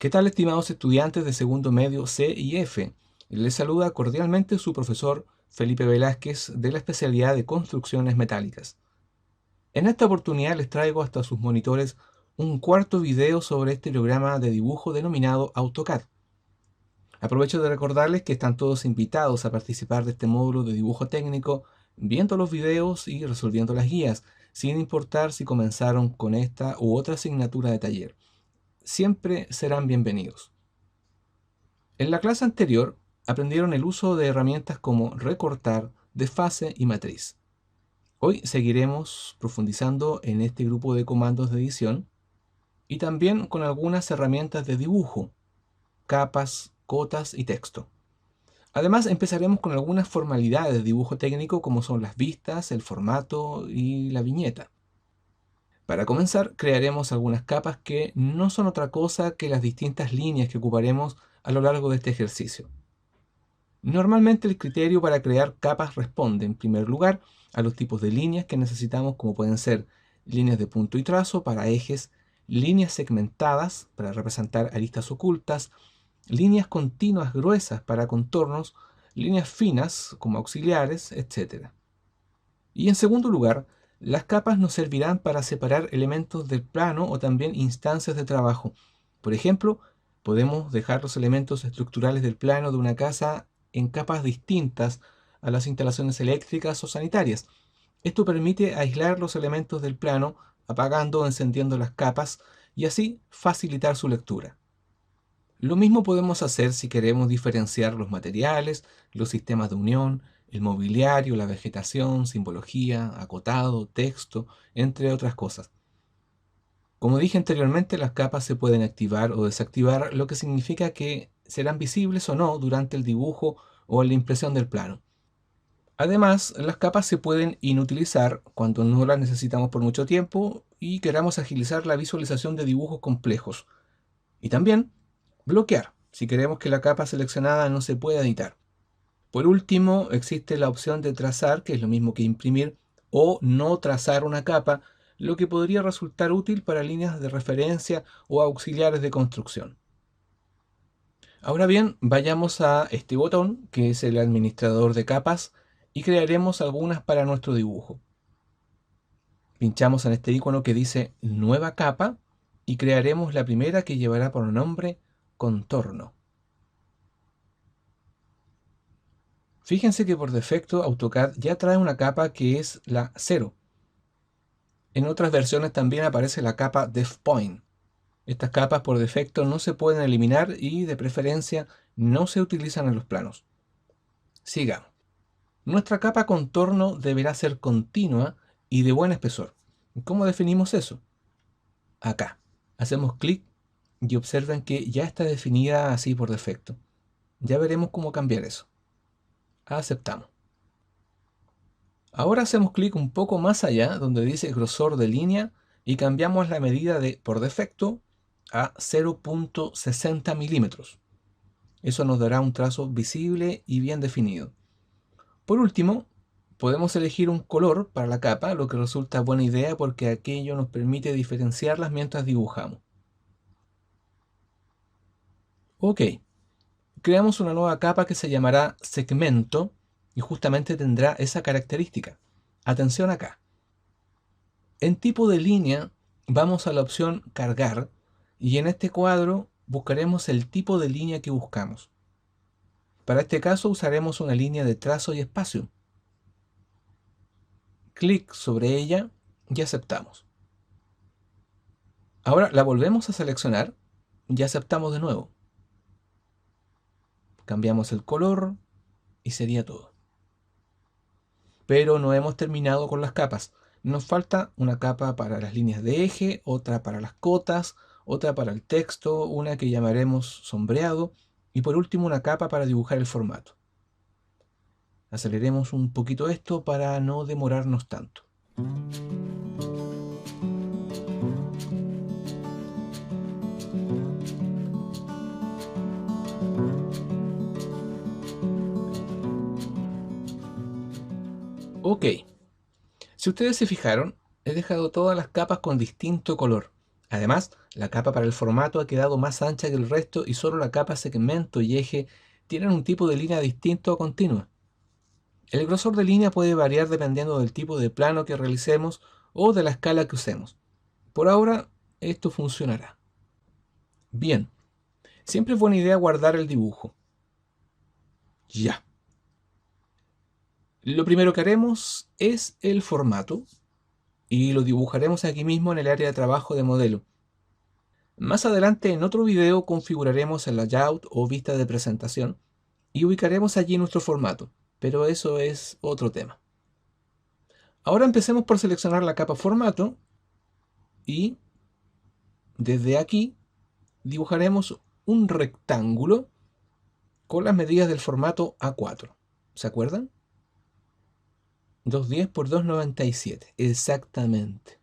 ¿Qué tal, estimados estudiantes de segundo medio C y F? Les saluda cordialmente su profesor Felipe Velázquez de la especialidad de Construcciones Metálicas. En esta oportunidad les traigo hasta sus monitores un cuarto video sobre este programa de dibujo denominado AutoCAD. Aprovecho de recordarles que están todos invitados a participar de este módulo de dibujo técnico viendo los videos y resolviendo las guías, sin importar si comenzaron con esta u otra asignatura de taller. Siempre serán bienvenidos. En la clase anterior aprendieron el uso de herramientas como recortar, desfase y matriz. Hoy seguiremos profundizando en este grupo de comandos de edición y también con algunas herramientas de dibujo, capas, cotas y texto. Además empezaremos con algunas formalidades de dibujo técnico como son las vistas, el formato y la viñeta. Para comenzar, crearemos algunas capas que no son otra cosa que las distintas líneas que ocuparemos a lo largo de este ejercicio. Normalmente el criterio para crear capas responde, en primer lugar, a los tipos de líneas que necesitamos, como pueden ser líneas de punto y trazo para ejes, líneas segmentadas para representar aristas ocultas, líneas continuas gruesas para contornos, líneas finas como auxiliares, etc. Y en segundo lugar, las capas nos servirán para separar elementos del plano o también instancias de trabajo. Por ejemplo, podemos dejar los elementos estructurales del plano de una casa en capas distintas a las instalaciones eléctricas o sanitarias. Esto permite aislar los elementos del plano apagando o encendiendo las capas y así facilitar su lectura. Lo mismo podemos hacer si queremos diferenciar los materiales, los sistemas de unión, el mobiliario, la vegetación, simbología, acotado, texto, entre otras cosas. Como dije anteriormente, las capas se pueden activar o desactivar, lo que significa que serán visibles o no durante el dibujo o en la impresión del plano. Además, las capas se pueden inutilizar cuando no las necesitamos por mucho tiempo y queramos agilizar la visualización de dibujos complejos. Y también bloquear si queremos que la capa seleccionada no se pueda editar. Por último, existe la opción de trazar, que es lo mismo que imprimir, o no trazar una capa, lo que podría resultar útil para líneas de referencia o auxiliares de construcción. Ahora bien, vayamos a este botón, que es el administrador de capas, y crearemos algunas para nuestro dibujo. Pinchamos en este icono que dice Nueva capa y crearemos la primera, que llevará por nombre Contorno. Fíjense que por defecto AutoCAD ya trae una capa que es la 0. En otras versiones también aparece la capa Def Point. Estas capas por defecto no se pueden eliminar y de preferencia no se utilizan en los planos. Sigamos. Nuestra capa contorno deberá ser continua y de buen espesor. ¿Cómo definimos eso? Acá. Hacemos clic y observen que ya está definida así por defecto. Ya veremos cómo cambiar eso. Aceptamos. Ahora hacemos clic un poco más allá donde dice grosor de línea y cambiamos la medida de por defecto a 0.60 milímetros. Eso nos dará un trazo visible y bien definido. Por último, podemos elegir un color para la capa, lo que resulta buena idea porque aquello nos permite diferenciarlas mientras dibujamos. Ok, creamos una nueva capa que se llamará segmento y justamente tendrá esa característica. Atención acá. En tipo de línea vamos a la opción cargar y en este cuadro buscaremos el tipo de línea que buscamos. Para este caso usaremos una línea de trazo y espacio. Clic sobre ella y aceptamos. Ahora la volvemos a seleccionar y aceptamos de nuevo. Cambiamos el color y sería todo. Pero no hemos terminado con las capas. Nos falta una capa para las líneas de eje, otra para las cotas, otra para el texto, una que llamaremos sombreado y por último una capa para dibujar el formato. Aceleremos un poquito esto para no demorarnos tanto. Ok, si ustedes se fijaron, he dejado todas las capas con distinto color. Además, la capa para el formato ha quedado más ancha que el resto y solo la capa segmento y eje tienen un tipo de línea distinto a continua. El grosor de línea puede variar dependiendo del tipo de plano que realicemos o de la escala que usemos. Por ahora, esto funcionará. Bien, siempre es buena idea guardar el dibujo. Ya. Lo primero que haremos es el formato y lo dibujaremos aquí mismo en el área de trabajo de modelo. Más adelante en otro video configuraremos el layout o vista de presentación y ubicaremos allí nuestro formato, pero eso es otro tema. Ahora empecemos por seleccionar la capa formato y desde aquí dibujaremos un rectángulo con las medidas del formato A4. ¿Se acuerdan? 210 por 297, exactamente.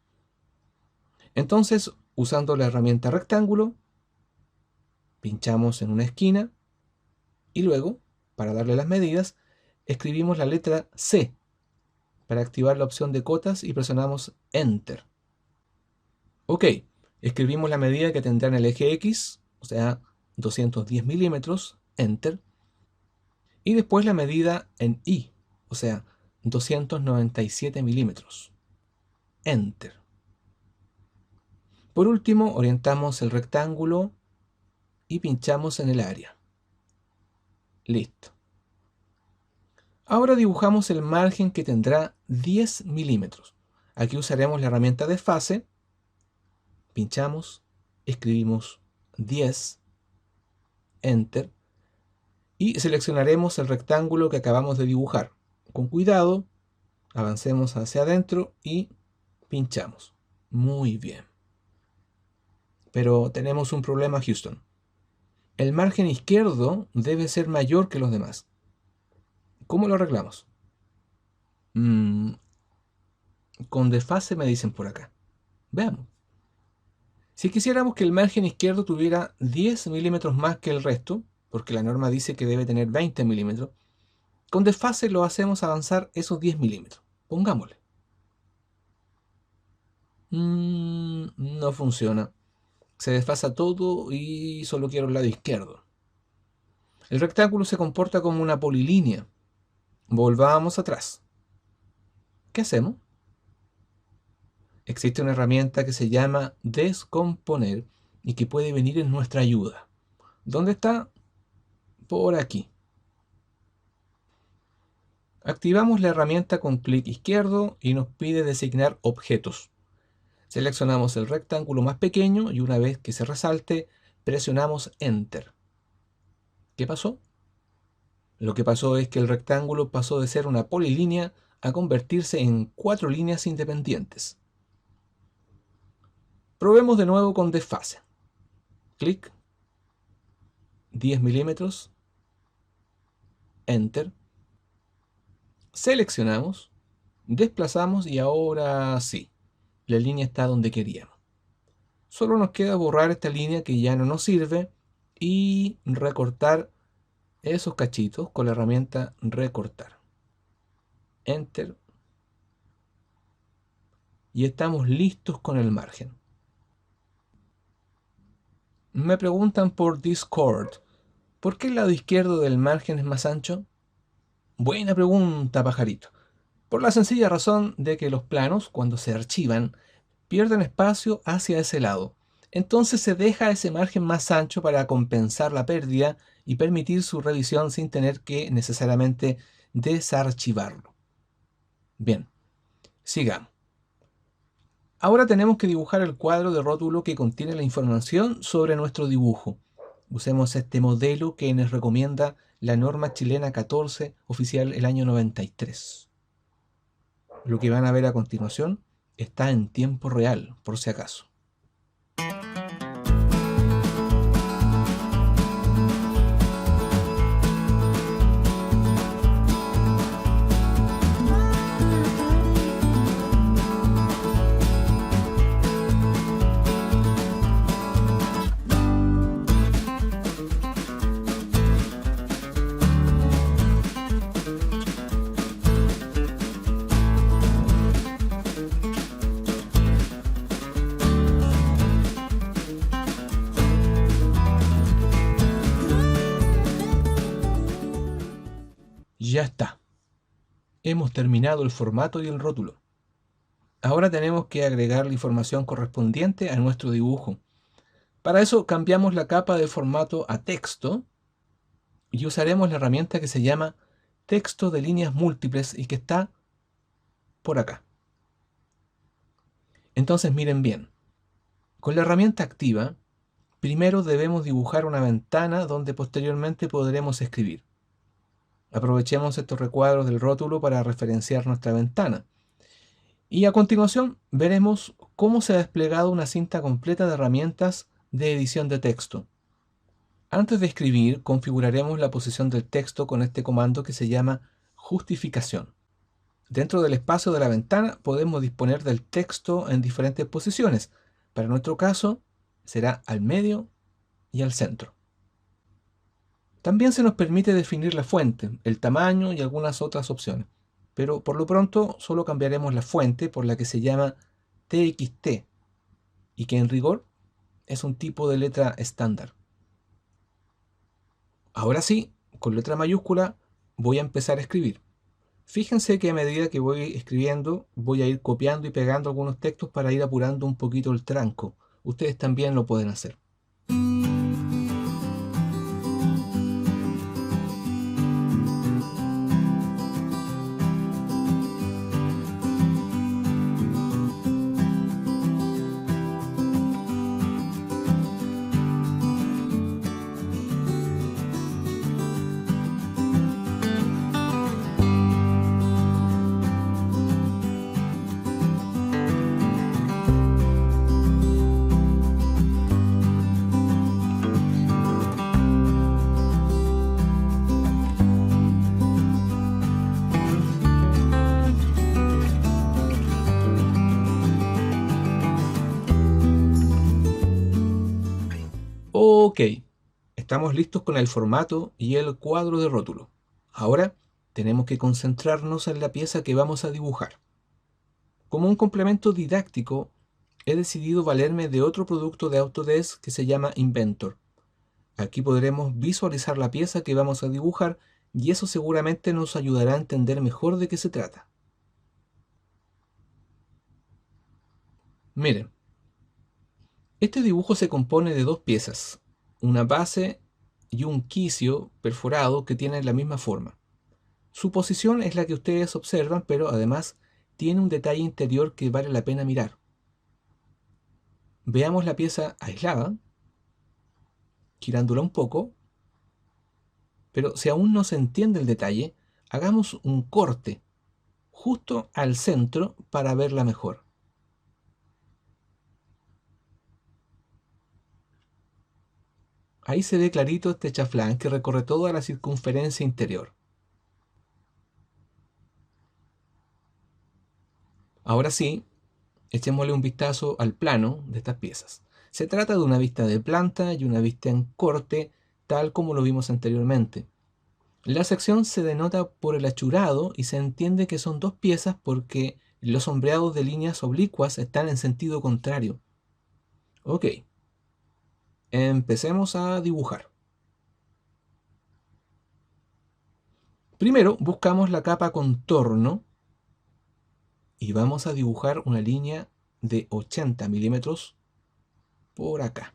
Entonces, usando la herramienta rectángulo, pinchamos en una esquina y luego, para darle las medidas, escribimos la letra C para activar la opción de cotas y presionamos Enter. Ok, escribimos la medida que tendrá en el eje X, o sea, 210 milímetros, Enter, y después la medida en Y, o sea, 297 milímetros, Enter. Por último, orientamos el rectángulo y pinchamos en el área. Listo. Ahora dibujamos el margen que tendrá 10 milímetros. Aquí usaremos la herramienta desfase. Pinchamos, escribimos 10, Enter, y seleccionaremos el rectángulo que acabamos de dibujar. Con cuidado, avancemos hacia adentro y pinchamos. Muy bien. Pero tenemos un problema, Houston. El margen izquierdo debe ser mayor que los demás. ¿Cómo lo arreglamos? Con desfase me dicen por acá. Veamos. Si quisiéramos que el margen izquierdo tuviera 10 milímetros más que el resto, porque la norma dice que debe tener 20 milímetros, con desfase lo hacemos avanzar esos 10 milímetros. Pongámosle. No funciona. Se desfasa todo y solo quiero el lado izquierdo. El rectángulo se comporta como una polilínea. Volvamos atrás. ¿Qué hacemos? Existe una herramienta que se llama descomponer y que puede venir en nuestra ayuda. ¿Dónde está? Por aquí. Activamos la herramienta con clic izquierdo y nos pide designar objetos. Seleccionamos el rectángulo más pequeño y una vez que se resalte, presionamos Enter. ¿Qué pasó? Lo que pasó es que el rectángulo pasó de ser una polilínea a convertirse en 4 líneas independientes. Probemos de nuevo con desfase. Clic, 10 milímetros, Enter. Seleccionamos, desplazamos y ahora sí, la línea está donde queríamos. Solo nos queda borrar esta línea que ya no nos sirve y recortar esos cachitos con la herramienta recortar. Enter. Y estamos listos con el margen. Me preguntan por Discord, ¿por qué el lado izquierdo del margen es más ancho? Buena pregunta, pajarito. Por la sencilla razón de que los planos, cuando se archivan, pierden espacio hacia ese lado. Entonces se deja ese margen más ancho para compensar la pérdida y permitir su revisión sin tener que necesariamente desarchivarlo. Bien, sigamos. Ahora tenemos que dibujar el cuadro de rótulo que contiene la información sobre nuestro dibujo. Usemos este modelo que nos recomienda la norma chilena 14, oficial el año 93. Lo que van a ver a continuación está en tiempo real, por si acaso. Ya está. Hemos terminado el formato y el rótulo. Ahora tenemos que agregar la información correspondiente a nuestro dibujo. Para eso cambiamos la capa de formato a texto y usaremos la herramienta que se llama texto de líneas múltiples y que está por acá. Entonces miren bien. Con la herramienta activa, primero debemos dibujar una ventana donde posteriormente podremos escribir. Aprovechemos estos recuadros del rótulo para referenciar nuestra ventana. Y a continuación veremos cómo se ha desplegado una cinta completa de herramientas de edición de texto. Antes de escribir, configuraremos la posición del texto con este comando que se llama justificación. Dentro del espacio de la ventana podemos disponer del texto en diferentes posiciones. Para nuestro caso, será al medio y al centro. También se nos permite definir la fuente, el tamaño y algunas otras opciones. Pero por lo pronto solo cambiaremos la fuente por la que se llama TXT y que en rigor es un tipo de letra estándar. Ahora sí, con letra mayúscula voy a empezar a escribir. Fíjense que a medida que voy escribiendo voy a ir copiando y pegando algunos textos para ir apurando un poquito el tranco. Ustedes también lo pueden hacer. Ok, estamos listos con el formato y el cuadro de rótulo. Ahora tenemos que concentrarnos en la pieza que vamos a dibujar. Como un complemento didáctico, he decidido valerme de otro producto de Autodesk que se llama Inventor. Aquí podremos visualizar la pieza que vamos a dibujar y eso seguramente nos ayudará a entender mejor de qué se trata. Miren, este dibujo se compone de dos piezas, una base y un quicio perforado que tienen la misma forma. Su posición es la que ustedes observan, pero además tiene un detalle interior que vale la pena mirar. Veamos la pieza aislada, girándola un poco, pero si aún no se entiende el detalle, hagamos un corte justo al centro para verla mejor. Ahí se ve clarito este chaflán que recorre toda la circunferencia interior. Ahora sí, echémosle un vistazo al plano de estas piezas. Se trata de una vista de planta y una vista en corte, tal como lo vimos anteriormente. La sección se denota por el achurado y se entiende que son dos piezas porque los sombreados de líneas oblicuas están en sentido contrario. Ok, empecemos a dibujar. Primero buscamos la capa contorno y vamos a dibujar una línea de 80 milímetros por acá.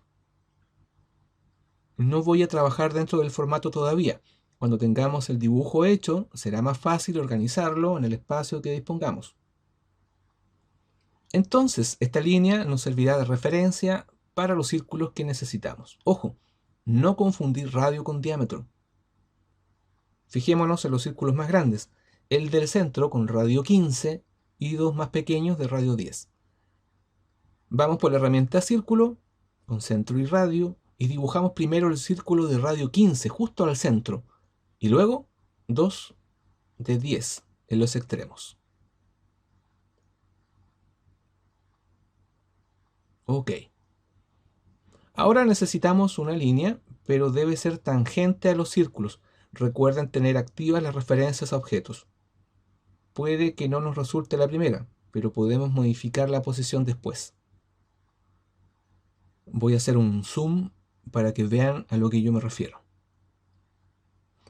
No voy a trabajar dentro del formato todavía. Cuando tengamos el dibujo hecho, será más fácil organizarlo en el espacio que dispongamos. Entonces, esta línea nos servirá de referencia para los círculos que necesitamos. Ojo, no confundir radio con diámetro. Fijémonos en los círculos más grandes, el del centro con radio 15 y dos más pequeños de radio 10. Vamos por la herramienta círculo, con centro y radio, y dibujamos primero el círculo de radio 15 justo al centro, y luego 2 de 10 en los extremos. Ok. Ahora necesitamos una línea, pero debe ser tangente a los círculos. Recuerden tener activas las referencias a objetos. Puede que no nos resulte la primera, pero podemos modificar la posición después. Voy a hacer un zoom para que vean a lo que yo me refiero.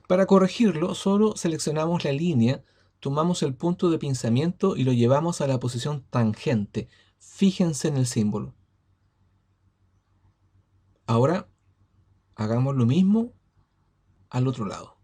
Para corregirlo, solo seleccionamos la línea, tomamos el punto de pinzamiento y lo llevamos a la posición tangente. Fíjense en el símbolo. Ahora hagamos lo mismo al otro lado.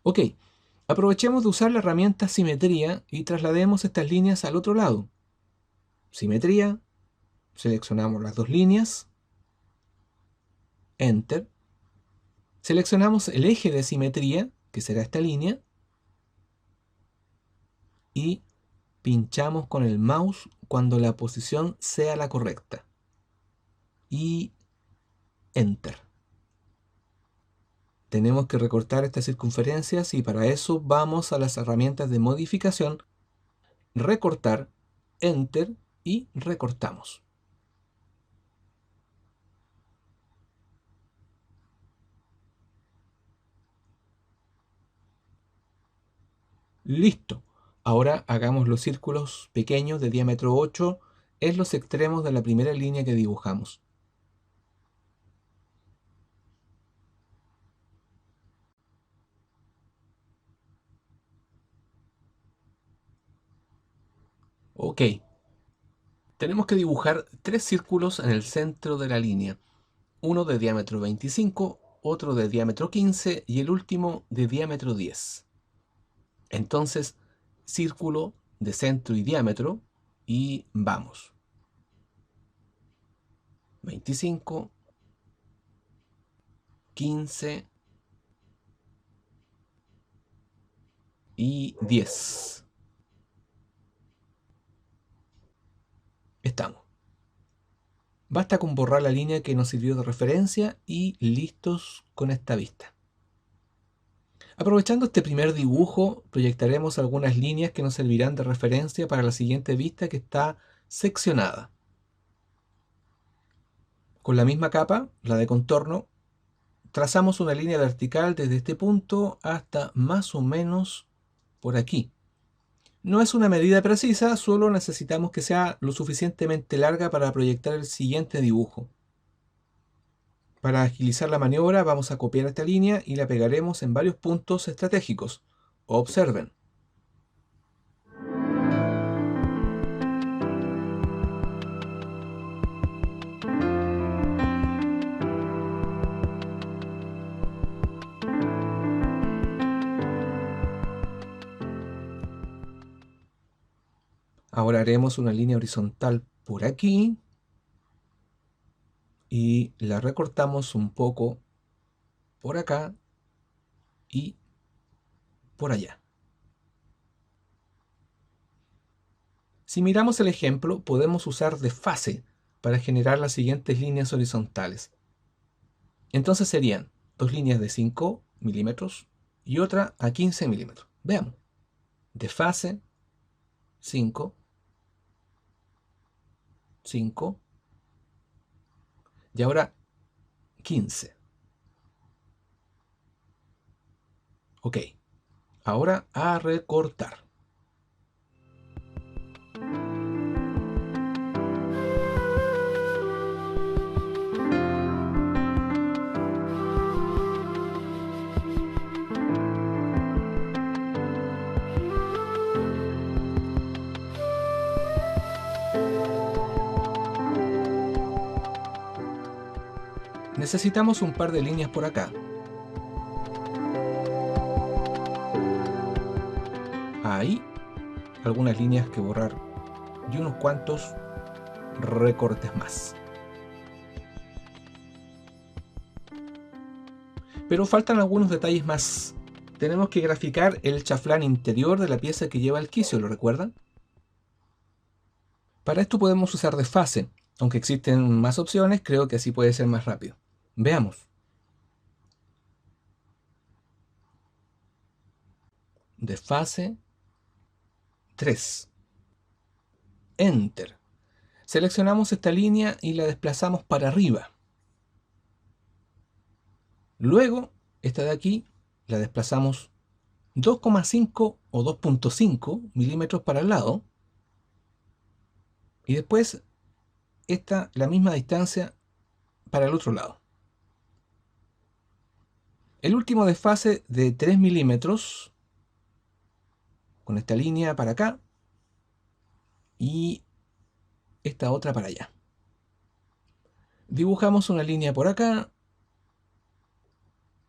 Ok, aprovechemos de usar la herramienta simetría y traslademos estas líneas al otro lado. Simetría, seleccionamos las dos líneas, Enter. Seleccionamos el eje de simetría, que será esta línea, y pinchamos con el mouse cuando la posición sea la correcta. Y Enter. Tenemos que recortar estas circunferencias y para eso vamos a las herramientas de modificación, recortar, Enter y recortamos. Listo. Ahora hagamos los círculos pequeños de diámetro 8 en los extremos de la primera línea que dibujamos. Ok. Tenemos que dibujar tres círculos en el centro de la línea. Uno de diámetro 25, otro de diámetro 15 y el último de diámetro 10. Entonces, círculo de centro y diámetro y vamos. 25, 15 y 10. Estamos. Basta con borrar la línea que nos sirvió de referencia y listos con esta vista. Aprovechando este primer dibujo, proyectaremos algunas líneas que nos servirán de referencia para la siguiente vista que está seccionada. Con la misma capa, la de contorno, trazamos una línea vertical desde este punto hasta más o menos por aquí. No es una medida precisa, solo necesitamos que sea lo suficientemente larga para proyectar el siguiente dibujo. Para agilizar la maniobra vamos a copiar esta línea y la pegaremos en varios puntos estratégicos. Observen. Ahora haremos una línea horizontal por aquí y la recortamos un poco por acá y por allá. Si miramos el ejemplo, podemos usar desfase para generar las siguientes líneas horizontales. Entonces serían dos líneas de 5 milímetros y otra a 15 milímetros. Veamos. Desfase, 5, 5 y ahora 15. Ok, ahora a recortar. Necesitamos un par de líneas por acá. Ahí, algunas líneas que borrar y unos cuantos recortes más. Pero faltan algunos detalles más. Tenemos que graficar el chaflán interior de la pieza que lleva el quicio, ¿lo recuerdan? Para esto podemos usar desfase. Aunque existen más opciones, creo que así puede ser más rápido. Veamos. Desfase 3. Enter. Seleccionamos esta línea y la desplazamos para arriba. Luego, esta de aquí, la desplazamos 2,5 o 2,5 milímetros para el lado. Y después la misma distancia para el otro lado. El último desfase de 3 milímetros, con esta línea para acá, y esta otra para allá. Dibujamos una línea por acá,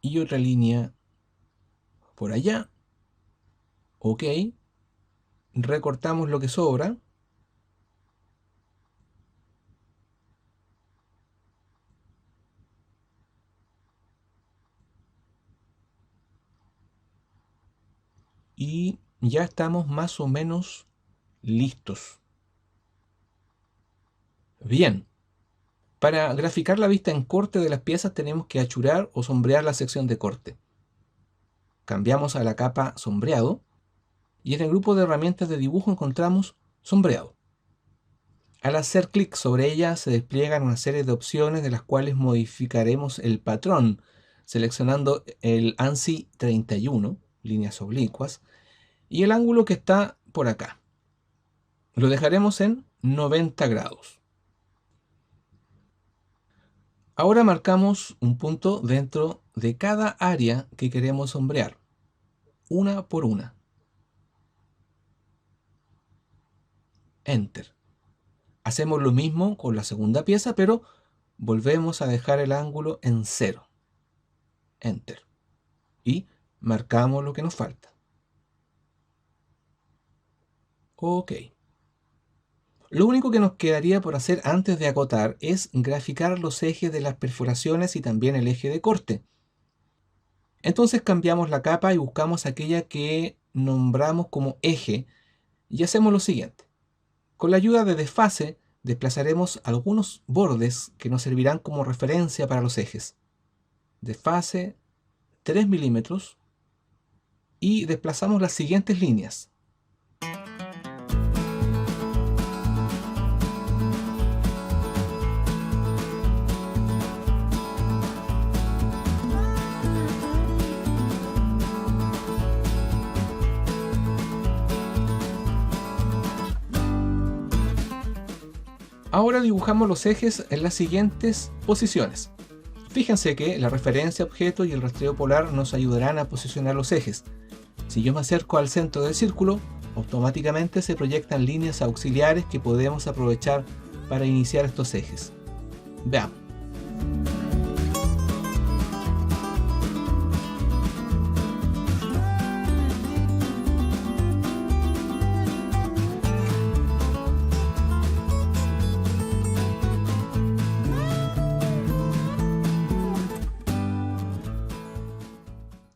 y otra línea por allá. Ok. Recortamos lo que sobra. Y ya estamos más o menos listos. Bien. Para graficar la vista en corte de las piezas tenemos que achurar o sombrear la sección de corte. Cambiamos a la capa sombreado y en el grupo de herramientas de dibujo encontramos sombreado. Al hacer clic sobre ella se despliegan una serie de opciones de las cuales modificaremos el patrón, seleccionando el ANSI 31, líneas oblicuas, y el ángulo que está por acá. Lo dejaremos en 90 grados. Ahora marcamos un punto dentro de cada área que queremos sombrear, una por una. Enter. Hacemos lo mismo con la segunda pieza, pero volvemos a dejar el ángulo en 0. Enter. Y marcamos lo que nos falta. Ok. Lo único que nos quedaría por hacer antes de acotar es graficar los ejes de las perforaciones y también el eje de corte. Entonces cambiamos la capa y buscamos aquella que nombramos como eje y hacemos lo siguiente. Con la ayuda de desfase desplazaremos algunos bordes que nos servirán como referencia para los ejes. Desfase 3 milímetros y desplazamos las siguientes líneas. Ahora dibujamos los ejes en las siguientes posiciones. Fíjense que la referencia objeto y el rastreo polar nos ayudarán a posicionar los ejes. Si yo me acerco al centro del círculo, automáticamente se proyectan líneas auxiliares que podemos aprovechar para iniciar estos ejes. Veamos.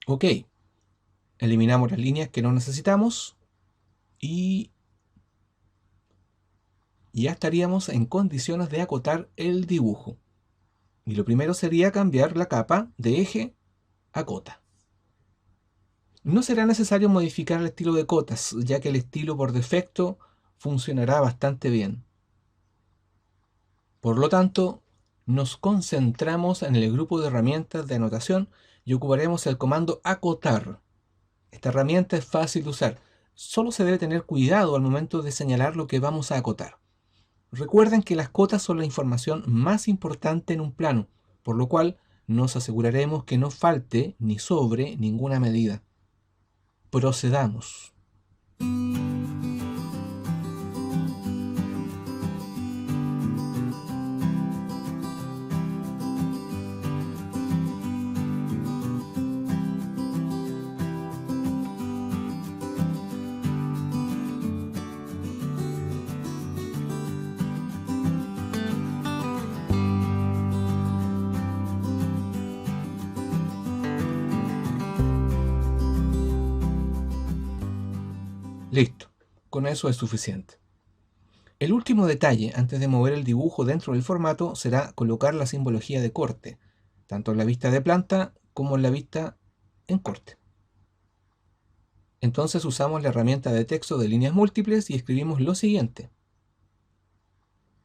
Ok, eliminamos las líneas que no necesitamos y ya estaríamos en condiciones de acotar el dibujo. Y lo primero sería cambiar la capa de eje a cota. No será necesario modificar el estilo de cotas, ya que el estilo por defecto funcionará bastante bien. Por lo tanto, nos concentramos en el grupo de herramientas de anotación y ocuparemos el comando acotar. Esta herramienta es fácil de usar, solo se debe tener cuidado al momento de señalar lo que vamos a acotar. Recuerden que las cotas son la información más importante en un plano, por lo cual nos aseguraremos que no falte ni sobre ninguna medida. Procedamos. Listo, con eso es suficiente. El último detalle antes de mover el dibujo dentro del formato será colocar la simbología de corte, tanto en la vista de planta como en la vista en corte. Entonces usamos la herramienta de texto de líneas múltiples y escribimos lo siguiente.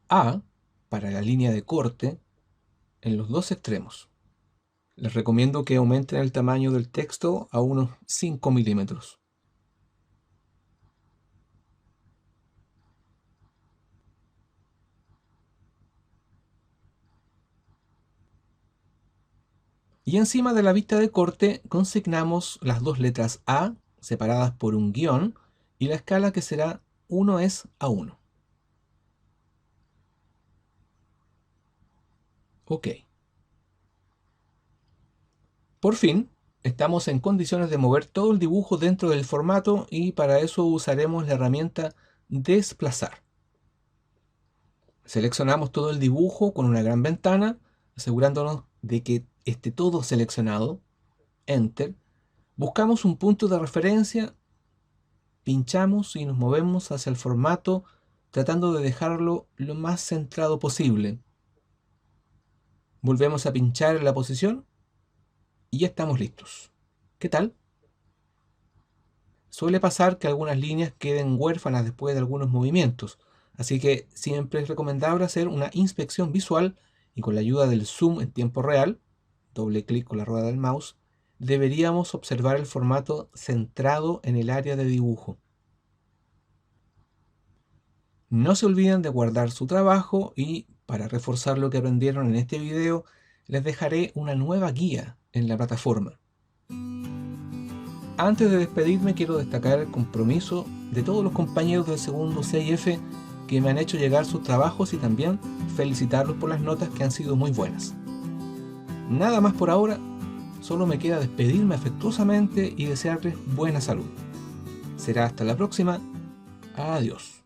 A para la línea de corte en los dos extremos. Les recomiendo que aumenten el tamaño del texto a unos 5 milímetros. Y encima de la vista de corte consignamos las dos letras A separadas por un guión y la escala que será 1:1. Ok. Por fin, estamos en condiciones de mover todo el dibujo dentro del formato y para eso usaremos la herramienta Desplazar. Seleccionamos todo el dibujo con una gran ventana, asegurándonos de que esté todo seleccionado. Enter. Buscamos un punto de referencia, pinchamos y nos movemos hacia el formato, tratando de dejarlo lo más centrado posible. Volvemos a pinchar en la posición y ya estamos listos. ¿Qué tal? Suele pasar que algunas líneas queden huérfanas después de algunos movimientos, así que siempre es recomendable hacer una inspección visual y con la ayuda del zoom en tiempo real, doble clic con la rueda del mouse, deberíamos observar el formato centrado en el área de dibujo. No se olviden de guardar su trabajo y, para reforzar lo que aprendieron en este video, les dejaré una nueva guía en la plataforma. Antes de despedirme quiero destacar el compromiso de todos los compañeros del segundo 6F que me han hecho llegar sus trabajos y también felicitarlos por las notas que han sido muy buenas. Nada más por ahora, solo me queda despedirme afectuosamente y desearles buena salud. Será hasta la próxima. Adiós.